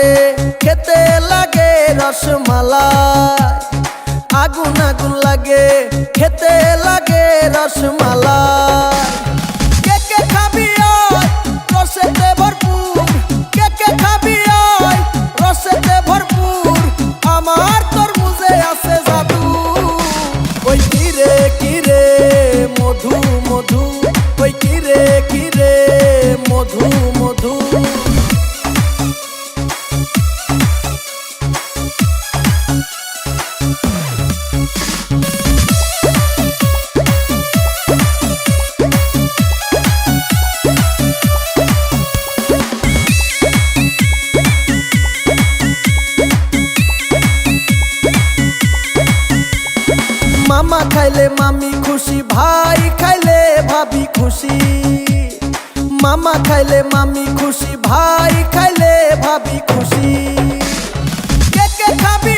লাগে খেতে লাগে রসমালাই, আগুন আগুন লাগে খেতে লাগে রসমালাই। কে কে খাবি আয় রসেতে ভরপুর, কে কে খাবি আয় রসেতে ভরপুর, আমার তরমুজে আছে জাদু। ওই কিরে কিরে মধু মধু, ওই কিরে কিরে মধু মধু। মামা খাইলে মামি খুশি, ভাই খাইলে ভাবি খুশি। মামা খাইলে মামি খুশি, ভাই খাইলে ভাবি খুশি। কে কে খাবি